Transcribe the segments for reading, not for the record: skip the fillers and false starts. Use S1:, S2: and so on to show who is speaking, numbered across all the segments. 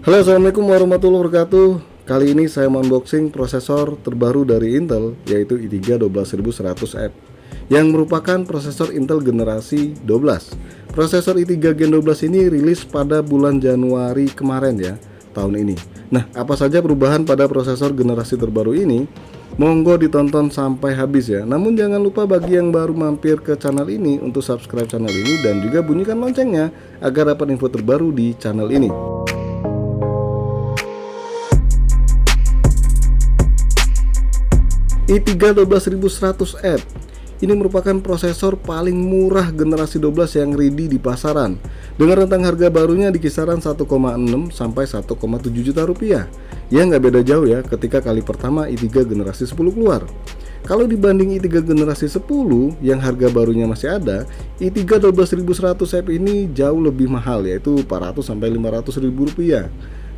S1: Halo, assalamualaikum warahmatullahi wabarakatuh. Kali ini saya unboxing prosesor terbaru dari Intel, yaitu i3 12100F yang merupakan prosesor Intel generasi 12. Prosesor i3 Gen 12 ini rilis pada bulan Januari kemarin ya, tahun ini. Nah, apa saja perubahan pada prosesor generasi terbaru ini? Monggo ditonton sampai habis ya. Namun jangan lupa bagi yang baru mampir ke channel ini untuk subscribe channel ini dan juga bunyikan loncengnya agar dapat info terbaru di channel ini. i3 12100F ini merupakan prosesor paling murah generasi 12 yang ready di pasaran dengan rentang harga barunya di kisaran 1,6 sampai 1,7 juta rupiah. Ya nggak beda jauh ya ketika kali pertama i3 generasi 10 keluar. Kalau dibanding i3 generasi 10 yang harga barunya masih ada, i3 12100F ini jauh lebih mahal, yaitu 400 sampai 500 ribu rupiah.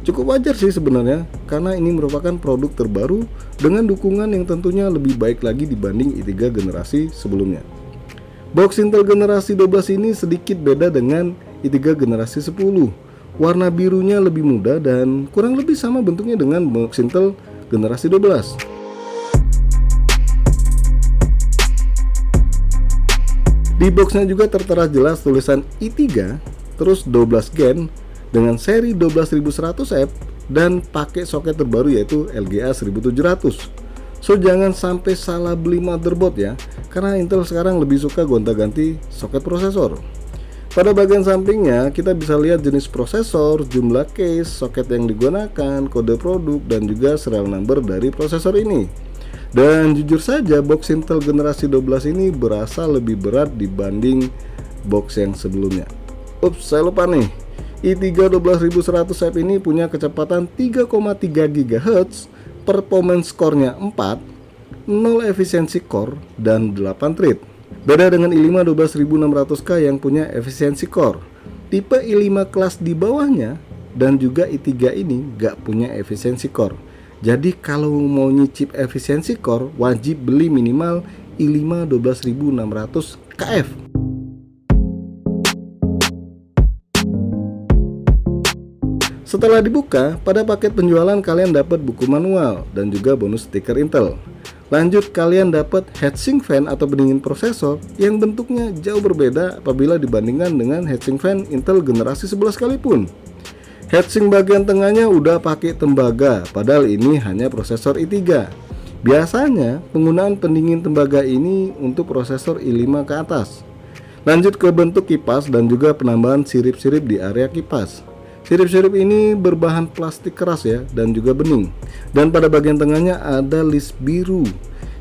S1: Cukup wajar sih sebenarnya, karena ini merupakan produk terbaru dengan dukungan yang tentunya lebih baik lagi dibanding i3 generasi sebelumnya. Box Intel generasi 12 ini sedikit beda dengan i3 generasi 10. Warna birunya lebih muda dan kurang lebih sama bentuknya dengan box Intel generasi 12. Di boxnya juga tertera jelas tulisan i3, terus 12 Gen dengan seri 12100F dan pakai soket terbaru yaitu LGA 1700. So jangan sampai salah beli motherboard ya, karena Intel sekarang lebih suka gonta-ganti soket prosesor. Pada bagian sampingnya kita bisa lihat jenis prosesor, jumlah case, soket yang digunakan, kode produk, dan juga serial number dari prosesor ini. Dan jujur saja box Intel generasi 12 ini berasa lebih berat dibanding box yang sebelumnya. Ups, saya lupa nih. i3 12100F ini punya kecepatan 3,3 GHz, performance core-nya 4, 0 efisiensi core, dan 8 thread. Beda dengan i5 12600K yang punya efisiensi core. Tipe i5 kelas di bawahnya dan juga i3 ini gak punya efisiensi core. Jadi kalau mau nyicip efisiensi core wajib beli minimal i5 12600KF. Setelah dibuka, pada paket penjualan kalian dapat buku manual dan juga bonus stiker Intel. Lanjut, kalian dapat heatsink fan atau pendingin prosesor yang bentuknya jauh berbeda apabila dibandingkan dengan heatsink fan Intel generasi 11 sekalipun. Heatsink bagian tengahnya udah pakai tembaga, padahal ini hanya prosesor i3. Biasanya penggunaan pendingin tembaga ini untuk prosesor i5 ke atas. Lanjut ke bentuk kipas dan juga penambahan sirip-sirip di area kipas. Sirip-sirip ini berbahan plastik keras ya dan juga bening. Dan pada bagian tengahnya ada list biru.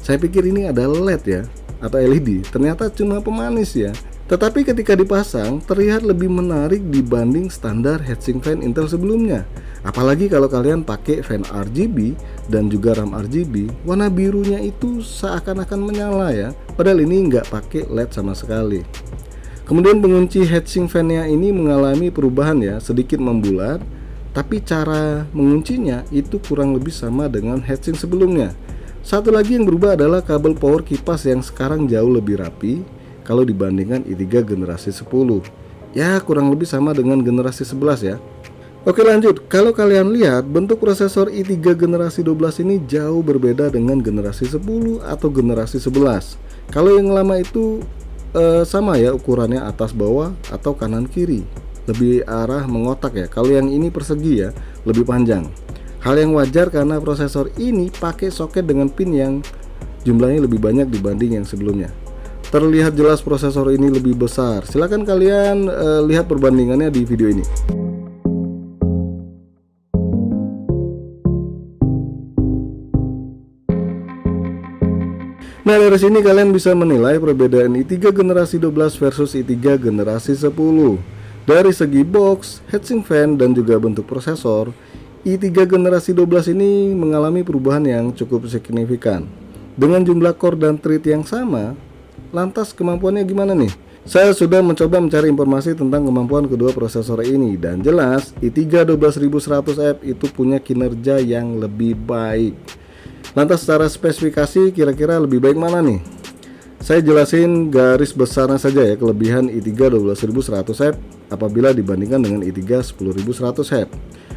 S1: Saya pikir ini ada LED ya atau LED, ternyata cuma pemanis ya. Tetapi ketika dipasang terlihat lebih menarik dibanding standar heatsink fan Intel sebelumnya. Apalagi kalau kalian pakai fan RGB dan juga RAM RGB, warna birunya itu seakan-akan menyala ya. Padahal ini nggak pakai LED sama sekali. Kemudian pengunci heatsink fan-nya ini mengalami perubahan ya, sedikit membulat, tapi cara menguncinya itu kurang lebih sama dengan heatsink sebelumnya. Satu lagi yang berubah adalah kabel power kipas yang sekarang jauh lebih rapi kalau dibandingkan i3 generasi 10. Ya kurang lebih sama dengan generasi 11 ya. Oke lanjut, kalau kalian lihat bentuk prosesor i3 generasi 12 ini jauh berbeda dengan generasi 10 atau generasi 11. Kalau yang lama itu sama ya ukurannya atas bawah atau kanan kiri, lebih arah mengotak ya. Kalau yang ini persegi ya, lebih panjang. Hal yang wajar karena prosesor ini pakai soket dengan pin yang jumlahnya lebih banyak dibanding yang sebelumnya. Terlihat jelas prosesor ini lebih besar. Silahkan kalian lihat perbandingannya di video ini. Nah dari sini kalian bisa menilai perbedaan i3 generasi 12 versus i3 generasi 10. Dari segi box, heatsink fan, dan juga bentuk prosesor, i3 generasi 12 ini mengalami perubahan yang cukup signifikan. Dengan jumlah core dan thread yang sama, lantas kemampuannya gimana nih? Saya sudah mencoba mencari informasi tentang kemampuan kedua prosesor ini dan jelas i3 12100F itu punya kinerja yang lebih baik. Lantas secara spesifikasi kira-kira lebih baik mana nih? Saya jelasin garis besarnya saja ya kelebihan i3 12100F apabila dibandingkan dengan i3 10100F.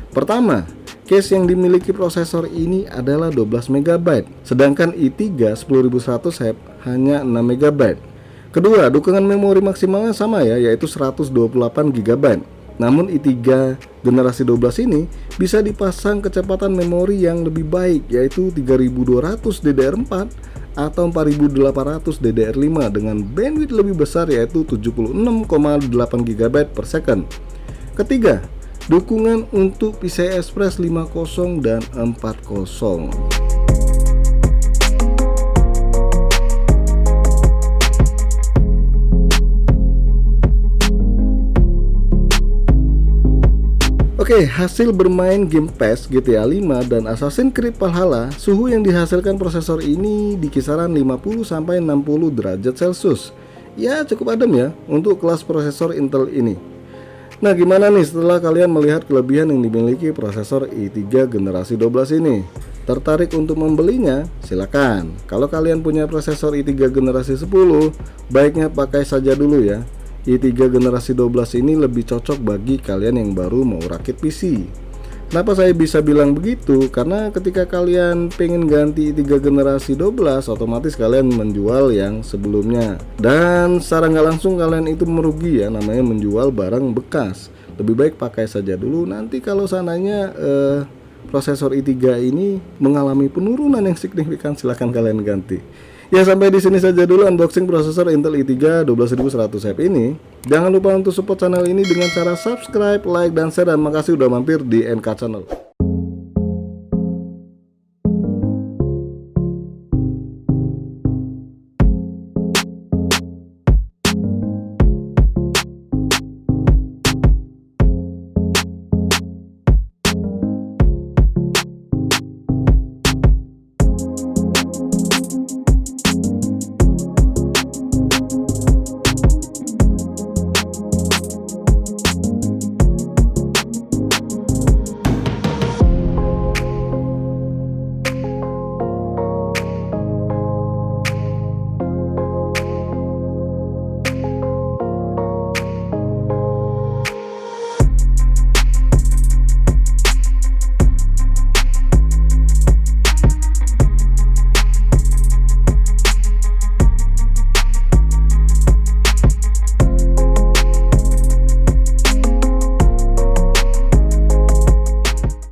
S1: Pertama, cache yang dimiliki prosesor ini adalah 12 MB, sedangkan i3 10100 Hz hanya 6 MB. Kedua, dukungan memori maksimalnya sama ya, yaitu 128 GB. Namun i3 generasi 12 ini bisa dipasang kecepatan memori yang lebih baik, yaitu 3200 DDR4 atau 4800 DDR5 dengan bandwidth lebih besar, yaitu 76,8 GB per second. Ketiga, dukungan untuk PCI Express 5.0 dan 4.0. Oke, hasil bermain game PES, GTA 5 dan Assassin's Creed Valhalla, suhu yang dihasilkan prosesor ini di kisaran 50-60 derajat Celcius. Ya, cukup adem ya untuk kelas prosesor Intel ini. Nah, gimana nih setelah kalian melihat kelebihan yang dimiliki prosesor i3 generasi 12 ini? Tertarik untuk membelinya? Silakan. Kalau kalian punya prosesor i3 generasi 10, baiknya pakai saja dulu ya. i3 generasi 12 ini lebih cocok bagi kalian yang baru mau rakit PC. Kenapa saya bisa bilang begitu? Karena ketika kalian pengen ganti i3 generasi 12, otomatis kalian menjual yang sebelumnya. Dan secara nggak langsung kalian itu merugi ya, namanya menjual barang bekas. Lebih baik pakai saja dulu, nanti kalau sananya prosesor i3 ini mengalami penurunan yang signifikan, silahkan kalian ganti. Ya, sampai di sini saja dulu unboxing prosesor Intel i3 12100 Hz ini. Jangan lupa untuk support channel ini dengan cara subscribe, like, dan share, dan makasih udah mampir di NK Channel.